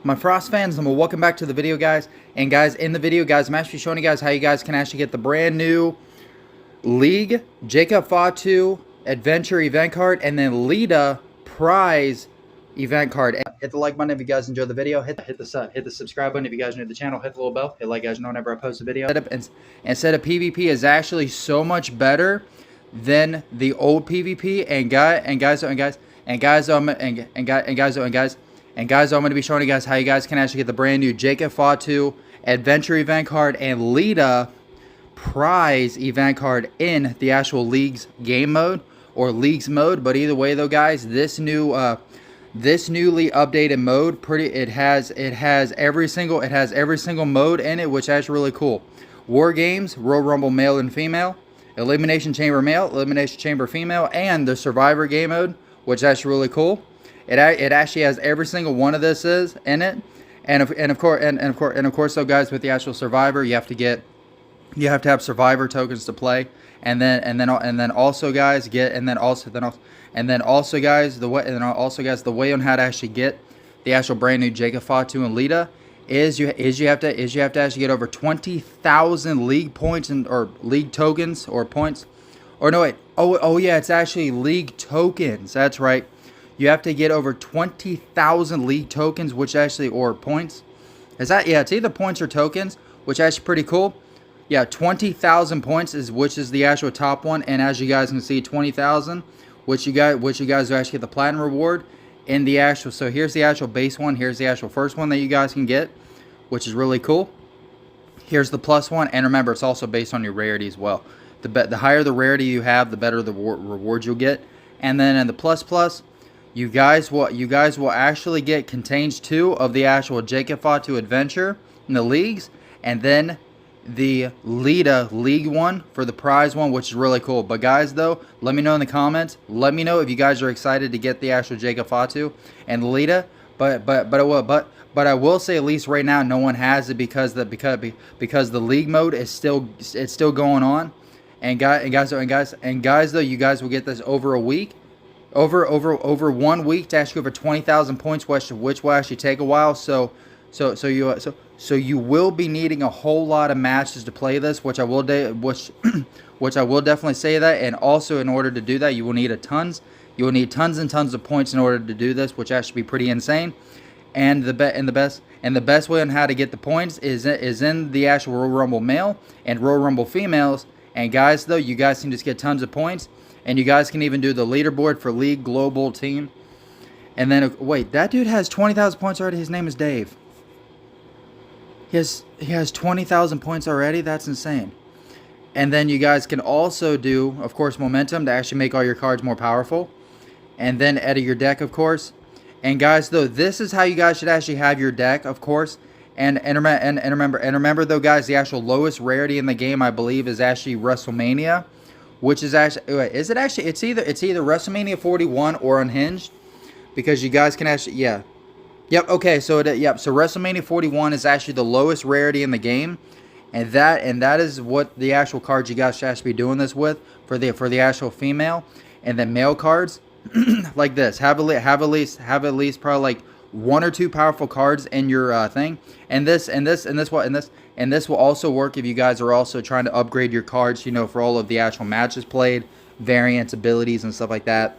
My Frost fans, and welcome back to the video, guys. And guys, in the video, guys, I'm actually showing you guys how you guys can actually get the brand new League Jacob FATU Adventure event card and then Lita Prize event card. And hit the like button if you guys enjoyed the video. Hit the subscribe button if you guys are new to the channel. Hit the little bell. Hit like, guys, know whenever I post a video. Instead of PvP is actually so much better than the old PvP. And guys, I'm going to be showing you guys how you guys can actually get the brand new Jacob FATU Adventure event card and Lita Prize event card in the actual Leagues game mode or Leagues mode. But either way, though, guys, this newly updated mode, it has every single mode in it, which is actually really cool. War Games, Royal Rumble male and female, Elimination Chamber male, Elimination Chamber female, and the Survivor game mode, which is actually really cool. It actually has every single one of this is in it, and of course, so guys, with the actual Survivor, you have to have Survivor tokens to play, and then also guys, the way on how to actually get the actual brand new Jacob FATU and Lita is you have to actually get over 20,000 league points or league tokens or points, or no wait, oh yeah, it's actually league tokens. That's right. You have to get over 20,000 league tokens, which actually, or points. Is that, yeah, it's either points or tokens, which is actually pretty cool. Yeah, 20,000 points which is the actual top one, and as you guys can see, 20,000, which you guys will actually get the platinum reward in the actual. So here's the actual base one. Here's the actual first one that you guys can get, which is really cool. Here's the plus one, and remember, it's also based on your rarity as well. The higher the rarity you have, the better the rewards you'll get. And then in the plus. You guys will actually get contains 2 of the actual Jacob FATU Adventure in the leagues, and then the Lita League one for the prize one, which is really cool. But guys, though, let me know in the comments. Let me know if you guys are excited to get the actual Jacob FATU and the Lita. But I will say, at least right now, no one has it because the league mode is still going on. And guys, though, you guys will get this over a week. Over 1 week to actually over 20,000 points, which will actually take a while. So you will be needing a whole lot of matches to play this, which I will definitely say that. And also, in order to do that, you will need tons and tons of points in order to do this, which actually be pretty insane. And the best way on how to get the points is in the actual Royal Rumble male and Royal Rumble females. And guys, though, you guys can just get tons of points. And you guys can even do the leaderboard for League Global Team. And then, wait, that dude has 20,000 points already. His name is Dave. He has 20,000 points already. That's insane. And then you guys can also do, of course, momentum to actually make all your cards more powerful. And then edit your deck, of course. And guys, though, this is how you guys should actually have your deck, of course. And remember, though, guys, the actual lowest rarity in the game, I believe, is actually WrestleMania. Which is actually, is it actually, it's either WrestleMania 41 or Unhinged, because you guys can actually, yeah. Yep, okay, so so WrestleMania 41 is actually the lowest rarity in the game, and that is what the actual cards you guys should actually be doing this with for the actual female. And then male cards like this, have at least probably like 1 or 2 powerful cards in your thing. And this will also work if you guys are also trying to upgrade your cards, for all of the actual matches played, variants, abilities, and stuff like that.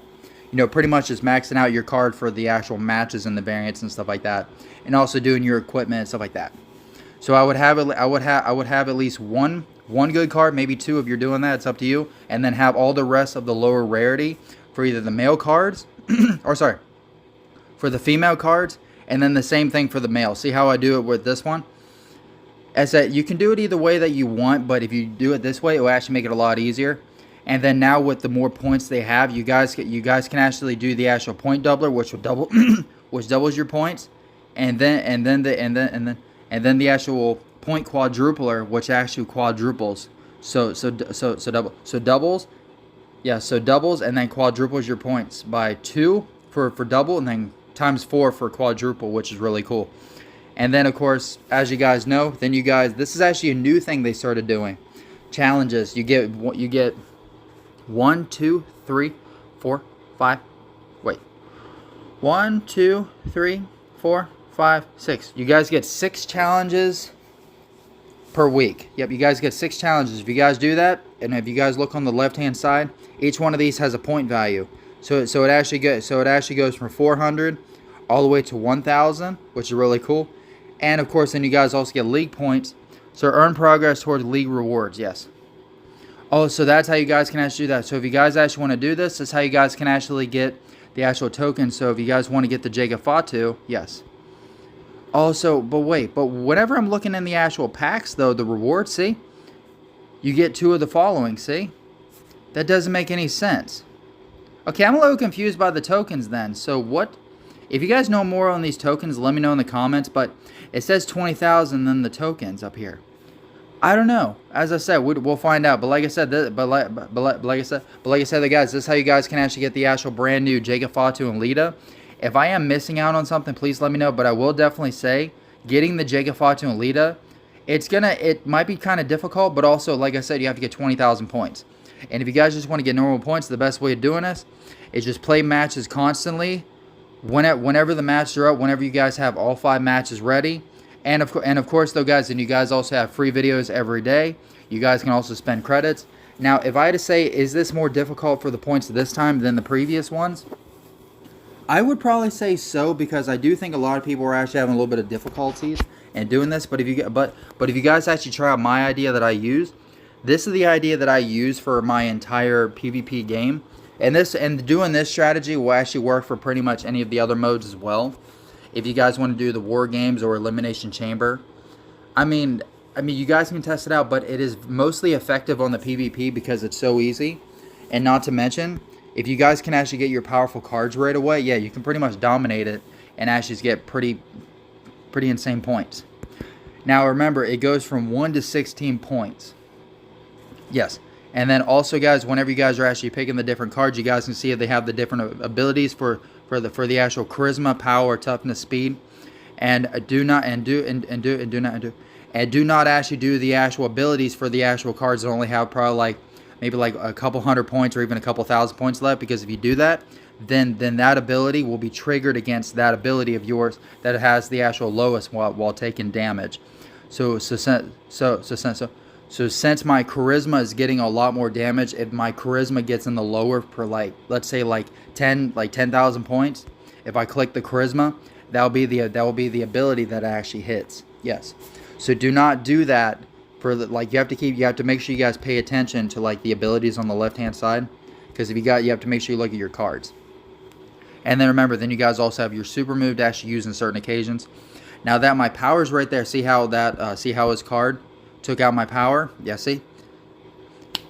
Pretty much just maxing out your card for the actual matches and the variants and stuff like that, and also doing your equipment and stuff like that. So I would have at least one good card, maybe 2 if you're doing that. It's up to you, and then have all the rest of the lower rarity for either the male cards, or sorry, for the female cards, and then the same thing for the male. See how I do it with this one? As that, you can do it either way that you want, but if you do it this way, it will actually make it a lot easier. And then now with the more points they have, you guys can actually do the actual point doubler, which will double, which doubles your points, and then the actual point quadrupler, which actually quadruples. So doubles, yeah. So doubles and then quadruples your points by 2 for double, and then times 4 for quadruple, which is really cool. And then, of course, as you guys know, this is actually a new thing they started doing. Challenges. You get 1, 2, 3, 4, 5. Wait. 1, 2, 3, 4, 5, 6. You guys get 6 challenges per week. Yep, you guys get 6 challenges. If you guys do that, and if you guys look on the left-hand side, each one of these has a point value. So it actually goes from 400 all the way to 1,000, which is really cool. And of course, then you guys also get league points. So earn progress towards league rewards. Yes. Oh, so that's how you guys can actually do that. So if you guys actually want to do this, that's how you guys can actually get the actual token. So if you guys want to get the FATU, yes. Also, but whenever I'm looking in the actual packs, though, the rewards, see, you get 2 of the following, see? That doesn't make any sense. Okay, I'm a little confused by the tokens then. So what, if you guys know more on these tokens, let me know in the comments, but it says 20,000 then the tokens up here. I don't know. As I said, we'll find out. But like I said, like I said, guys, this is how you guys can actually get the actual brand new FATU and Lita. If I am missing out on something, please let me know. But I will definitely say, getting the FATU and Lita, it might be kind of difficult. But also, like I said, you have to get 20,000 points. And if you guys just want to get normal points, the best way of doing this is just play matches constantly. Whenever the matches are up, whenever you guys have all 5 matches ready. And of course, though, guys, and you guys also have free videos every day. You guys can also spend credits. Now, if I had to say, is this more difficult for the points this time than the previous ones? I would probably say so, because I do think a lot of people are actually having a little bit of difficulties in doing this. But if you guys actually try out my idea that I use, this is the idea that I use for my entire PvP game. And doing this strategy will actually work for pretty much any of the other modes as well. If you guys want to do the War Games or Elimination Chamber, I mean, you guys can test it out, but it is mostly effective on the PvP because it's so easy. And not to mention, if you guys can actually get your powerful cards right away, yeah, you can pretty much dominate it and actually get pretty insane points. Now remember, it goes from 1 to 16 points. Yes. And then also, guys, whenever you guys are actually picking the different cards, you guys can see if they have the different abilities for the actual charisma, power, toughness, speed, and do not actually do the actual abilities for the actual cards that only have probably maybe a couple hundred points or even a couple thousand points left. Because if you do that, then that ability will be triggered against that ability of yours that has the actual lowest while taking damage. So since my charisma is getting a lot more damage, if my charisma gets in the lower for let's say 10,000 points, if I click the charisma, that will be the ability that actually hits. Yes. So do not do that for you have to make sure you guys pay attention to the abilities on the left-hand side, because you have to make sure you look at your cards. And then remember, then you guys also have your super move to actually use in certain occasions. Now that my power's right there, see how his card took out my power? Yeah, see?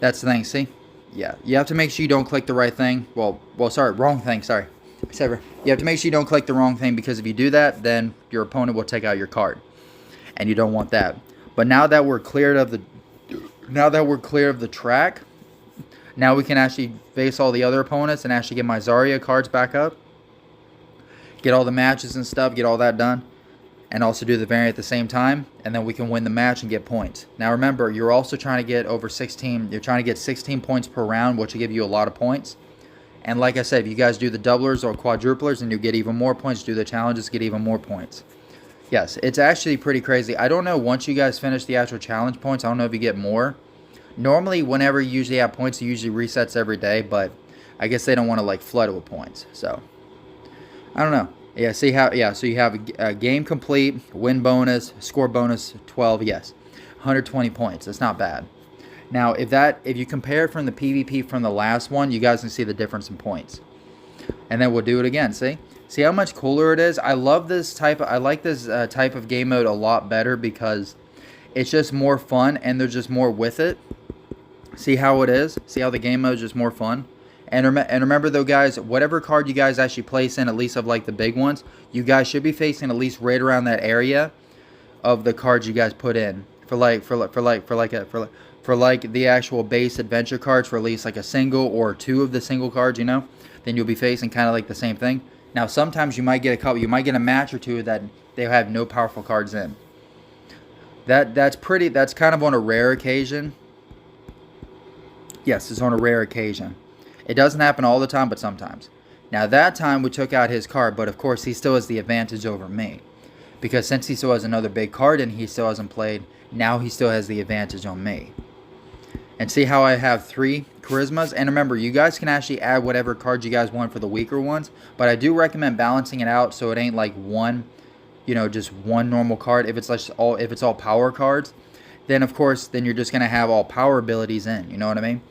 That's the thing, see? Yeah, you have to make sure you don't click the right thing. Well, sorry, wrong thing, sorry. You have to make sure you don't click the wrong thing, because if you do that, then your opponent will take out your card. And you don't want that. But now that we're cleared of the track, now we can actually face all the other opponents and actually get my Zarya cards back up. Get all the matches and stuff, get all that done. And also do the variant at the same time, and then we can win the match and get points. Now remember, you're also trying to get over 16. You're trying to get 16 points per round, which will give you a lot of points. And like I said, if you guys do the doublers or quadruplers, and you get even more points, do the challenges, get even more points. Yes, it's actually pretty crazy. I don't know, once you guys finish the actual challenge points, I don't know if you get more. Normally, whenever you usually have points, it usually resets every day, but I guess they don't want to flood it with points. So I don't know. Yeah, see how, yeah, so you have a game complete, win bonus, score bonus 12, yes. 120 points. That's not bad. Now, if you compare it from the PvP from the last one, you guys can see the difference in points. And then we'll do it again, see? See how much cooler it is? I like this type of game mode a lot better, because it's just more fun and there's just more with it. See how it is? See how the game mode is just more fun? And remember though, guys, whatever card you guys actually place in, at least of the big ones, you guys should be facing at least right around that area of the cards you guys put in for the actual base adventure cards, for at least a single or 2 of the single cards, you know. Then you'll be facing kind of the same thing. Now sometimes you might get a match or 2 that they have no powerful cards in. That's kind of on a rare occasion. Yes, it's on a rare occasion. It doesn't happen all the time, but sometimes. Now that time we took out his card, but of course he still has the advantage over me. because since he still has another big card and he still hasn't played, now he still has the advantage on me. And see how I have 3 charismas? And remember, you guys can actually add whatever cards you guys want for the weaker ones, but I do recommend balancing it out so it ain't like one, you know, just one normal card. If it's like if it's all power cards, then of course, then you're just gonna have all power abilities in. You know what I mean?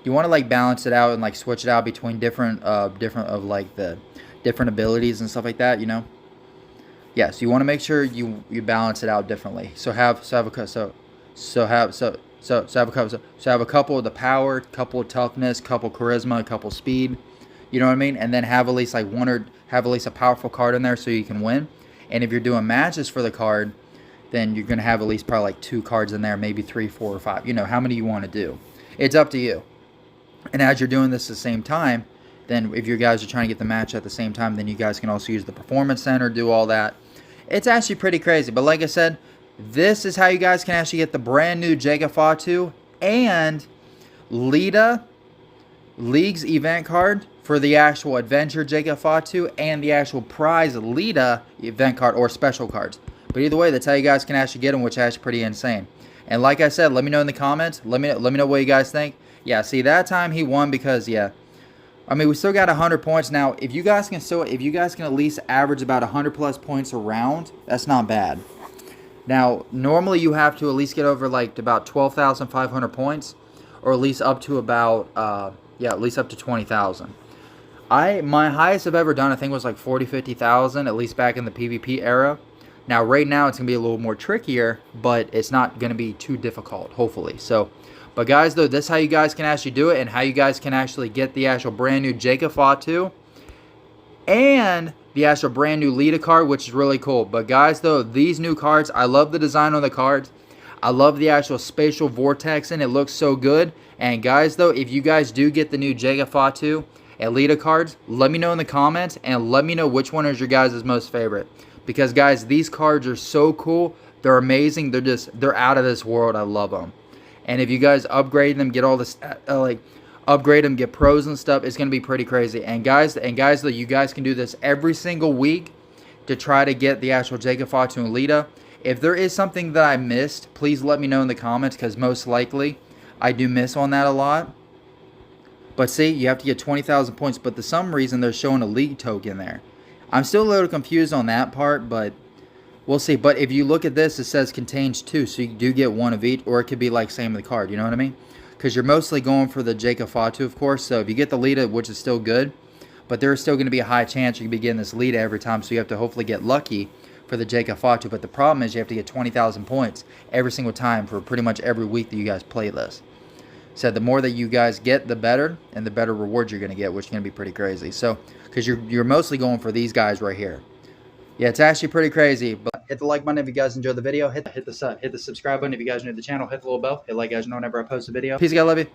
You want to like balance it out and like switch it out between different like the different abilities and stuff like that. You know? Yeah. So you want to make sure you balance it out differently. So have a couple of the power, couple of toughness, couple charisma, couple speed. You know what I mean? And then have at least like have at least a powerful card in there so you can win. And if you're doing matches for the card, then you're gonna have at least probably like 2 cards in there, maybe 3, 4, or 5. You know how many you want to do. It's up to you. And as you're doing this at the same time, then if you guys are trying to get the match at the same time, then you guys can also use the Performance Center, do all that. It's actually pretty crazy. But like I said, this is how you guys can actually get the brand new Jacob FATU and Lita League's event card for the actual Adventure Jacob FATU and the actual prize Lita event card or special cards. But either way, that's how you guys can actually get them, which is actually pretty insane. And like I said, let me know in the comments. Let me know what you guys think. Yeah, see, that time he won because, yeah, I mean, we still got 100 points. Now, if you guys can at least average about 100 plus points a round, that's not bad. Now, normally you have to at least get over like about 12,500 points, or at least up to about at least up to 20,000. My highest I've ever done, I think, was like 50,000, at least back in the PvP era. Now, right now, it's going to be a little more trickier, but it's not going to be too difficult, hopefully. So, but guys, though, this is how you guys can actually do it and how you guys can actually get the actual brand new Jacob FATU and the actual brand new Lita card, which is really cool. But guys, though, these new cards, I love the design on the cards. I love the actual spatial vortex and it looks so good. And guys, though, if you guys do get the new Jacob FATU and Lita cards, let me know in the comments and let me know which one is your guys' most favorite. Because guys, these cards are so cool. They're amazing. They're out of this world. I love them. And if you guys upgrade them, get all this upgrade them, get pros and stuff, it's gonna be pretty crazy. And guys, though, you guys can do this every single week to try to get the actual Jacob FATU and Lita. If there is something that I missed, please let me know in the comments, because most likely I do miss on that a lot. But see, you have to get 20,000 points, but for some reason they're showing a league token there. I'm still a little confused on that part, but we'll see. But if you look at this, it says contains 2, so you do get 1 of each, or it could be like same with the card, you know what I mean? Because you're mostly going for the Jacob FATU, of course. So if you get the Lita, which is still good, but there's still going to be a high chance you can be getting this Lita every time, so you have to hopefully get lucky for the Jacob FATU. But the problem is you have to get 20,000 points every single time for pretty much every week that you guys play this. So the more that you guys get, the better, and the better rewards you're going to get, which is going to be pretty crazy. So, because you're mostly going for these guys right here. Yeah, it's actually pretty crazy. But hit the like button if you guys enjoyed the video. Hit the subscribe button if you guys are new to the channel. Hit the little bell. Hit like, guys know whenever I post a video. Peace, guys. Love you.